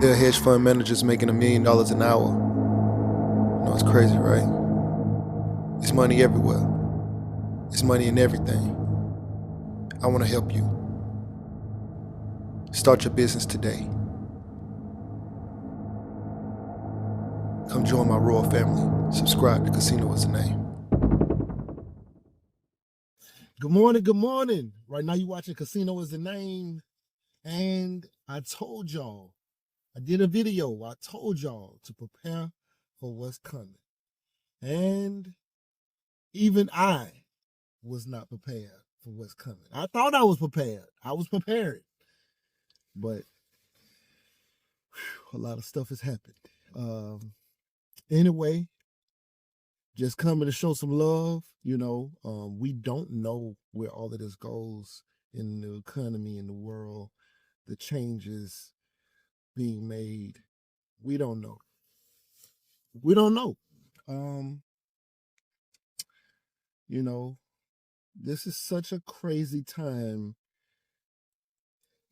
There are hedge fund managers making $1 million an hour. You know, it's crazy, right? It's money everywhere. It's money in everything. I want to help you. Start your business today. Come join my royal family. Subscribe to Casino is the name. Good morning, good morning. Right now you're watching Casino is the Name. And I told y'all, I did a video, I told y'all to prepare for what's coming. And even I was not prepared for what's coming. I thought I was prepared. I was prepared. But a lot of stuff has happened. Anyway, just coming to show some love. We don't know where all of this goes in the economy, in the world, the changes being made. We don't know. This is such a crazy time.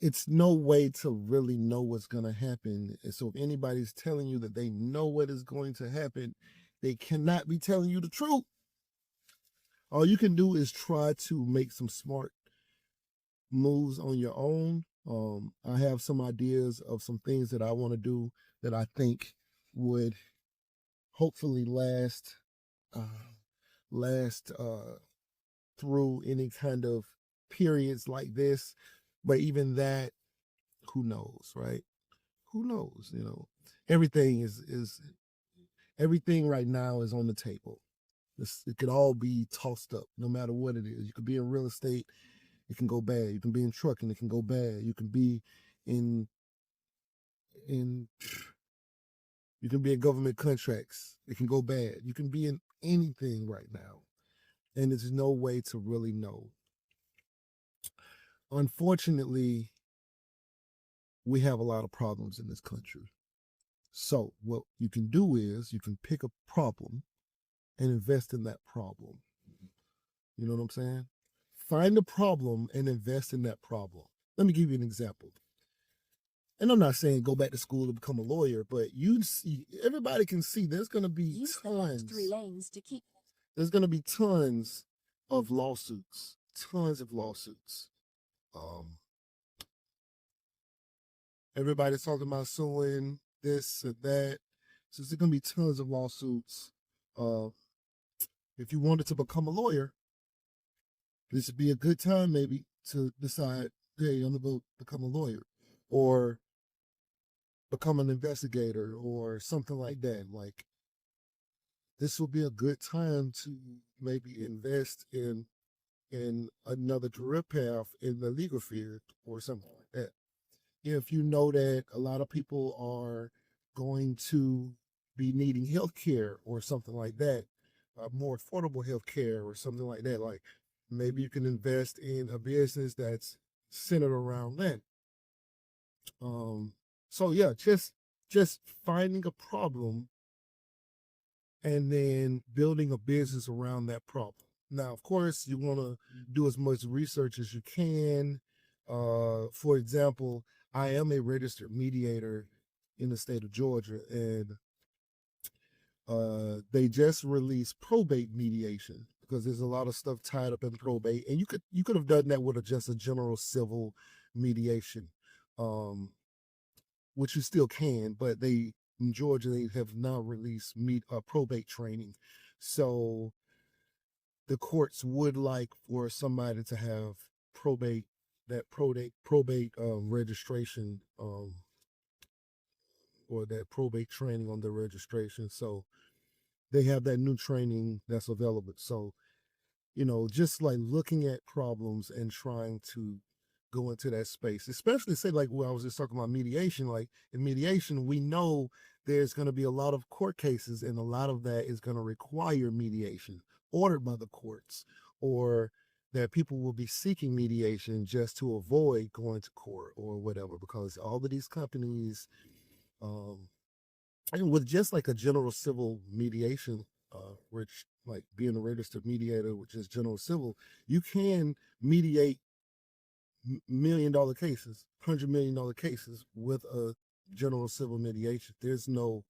It's no way to really know what's going to happen. And so if anybody's telling you that they know what is going to happen, they cannot be telling you the truth. All you can do is try to make some smart moves on your own. I have some ideas of some things that I want to do that I think would hopefully last through any kind of periods like this. But even that, who knows, right? Who knows? Everything everything right now is on the table. It could all be tossed up, no matter what it is. You could be in real estate, it can go bad. You can be in trucking, it can go bad. You can be in government contracts, it can go bad. You can be in anything right now, and there's no way to really know. Unfortunately, we have a lot of problems in this country. So what you can do is you can pick a problem and invest in that problem. You know what I'm saying? Find a problem and invest in that problem. Let me give you an example. And I'm not saying go back to school to become a lawyer, but everybody can see there's going to be tons. 3 lanes to keep. There's going to be tons of lawsuits. Everybody's talking about suing this and that. So there's going to be tons of lawsuits. If you wanted to become a lawyer, this would be a good time maybe to decide, hey, I'm going to become a lawyer or become an investigator or something like that. Like, this will be a good time to maybe invest in another career path in the legal field or something like that. If you know that a lot of people are going to be needing health care or something like that, more affordable health care or something like that, like maybe you can invest in a business that's centered around that. So yeah, just finding a problem and then building a business around that problem. Now, of course, you want to do as much research as you can. For example, I am a registered mediator in the state of Georgia, and they just released probate mediation because there's a lot of stuff tied up in probate, and you could have done that with just a general civil mediation, which you still can, but in Georgia, they have now released probate training. So the courts would like for somebody to have probate registration, or that probate training on their registration. So they have that new training that's available. So, just like looking at problems and trying to go into that space, especially say like I was just talking about mediation. Like in mediation, we know there's going to be a lot of court cases, and a lot of that is going to require mediation ordered by the courts, or that people will be seeking mediation just to avoid going to court or whatever, because all of these companies, and with just like a general civil mediation, which like being a registered mediator, which is general civil, you can mediate $1 million cases, $100 million cases with a general civil mediation. There's no,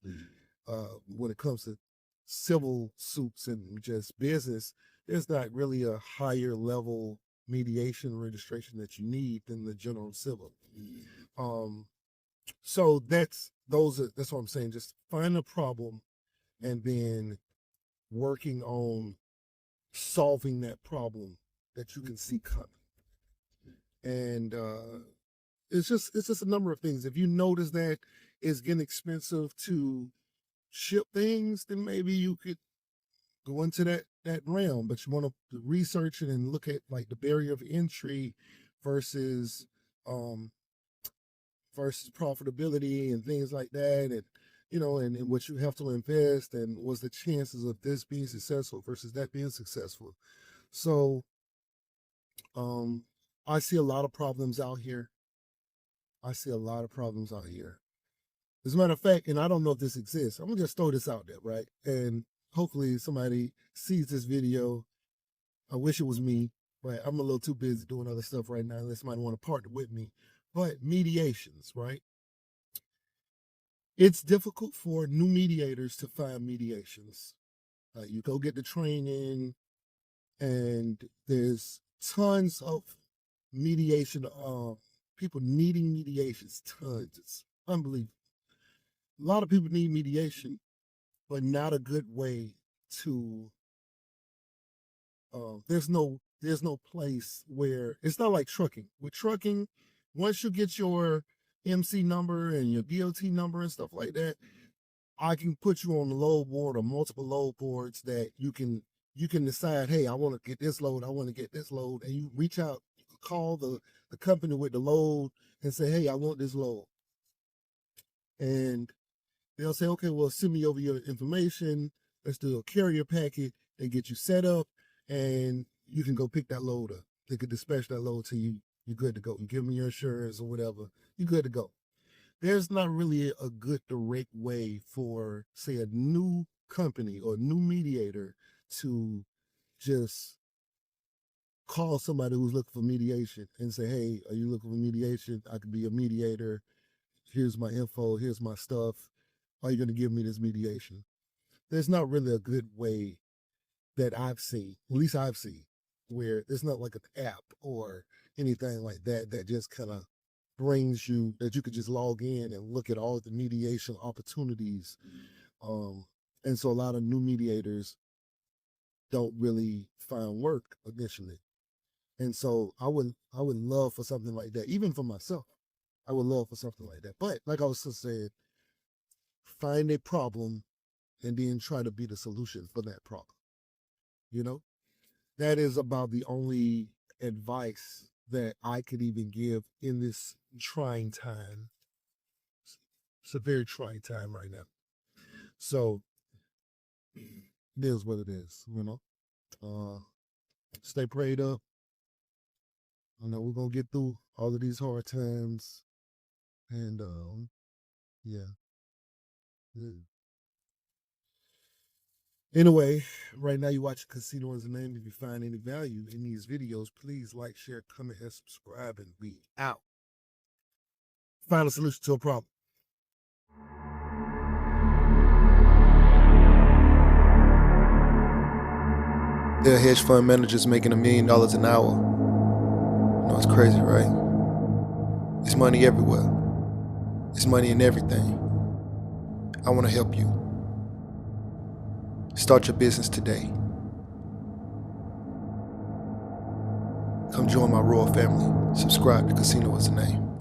when it comes to civil suits and just business, there's not really a higher level mediation registration that you need than the general civil. So that's what I'm saying. Just find a problem and then working on solving that problem that you can see coming. And it's just a number of things. If you notice that it's getting expensive to ship things, then maybe you could go into that realm. But you want to research it and look at like the barrier of entry versus profitability and things like that, and and what you have to invest, and what's the chances of this being successful versus that being successful. So I see a lot of problems out here. As a matter of fact, and I don't know if this exists, I'm gonna just throw this out there, right? And hopefully somebody sees this video. I wish it was me, but I'm a little too busy doing other stuff right now unless somebody want to partner with me. But mediations, right? It's difficult for new mediators to find mediations. You go get the training, and there's tons of mediation, people needing mediations, tons. It's unbelievable. A lot of people need mediation, but not a good way to, there's no place where, it's not like trucking. With trucking, once you get your MC number and your DOT number and stuff like that, I can put you on the load board or multiple load boards that you can decide, hey, I want to get this load, and you reach out, call the company with the load and say, hey, I want this load. And they'll say, okay, well, send me over your information. Let's do a carrier packet and get you set up, and you can go pick that load up. They could dispatch that load to you. You're good to go. You give them your insurance or whatever. You're good to go. There's not really a good direct way for, say, a new company or new mediator to just call somebody who's looking for mediation and say, hey, are you looking for mediation? I could be a mediator. Here's my info. Here's my stuff. Are you going to give me this mediation? There's not really a good way that I've seen, at least I've seen, where there's not like an app or anything like that that just kind of brings you, that you could just log in and look at all the mediation opportunities. And so a lot of new mediators don't really find work initially. And so I would love for something like that, even for myself. I would love for something like that. But like I was just saying, find a problem and then try to be the solution for that problem. That is about the only advice that I could even give in this trying time. It's a very trying time right now. So it is what it is, Stay prayed up. I know we're gonna get through all of these hard times. And yeah. Anyway, right now you watch Casino is the Name. If you find any value in these videos, please like, share, comment, and subscribe, and we out. Find a solution to a problem. There are hedge fund managers making $1 million an hour. It's crazy, right? It's money everywhere. It's money in everything. I want to help you. Start your business today. Come join my royal family. Subscribe to Casino is the Name.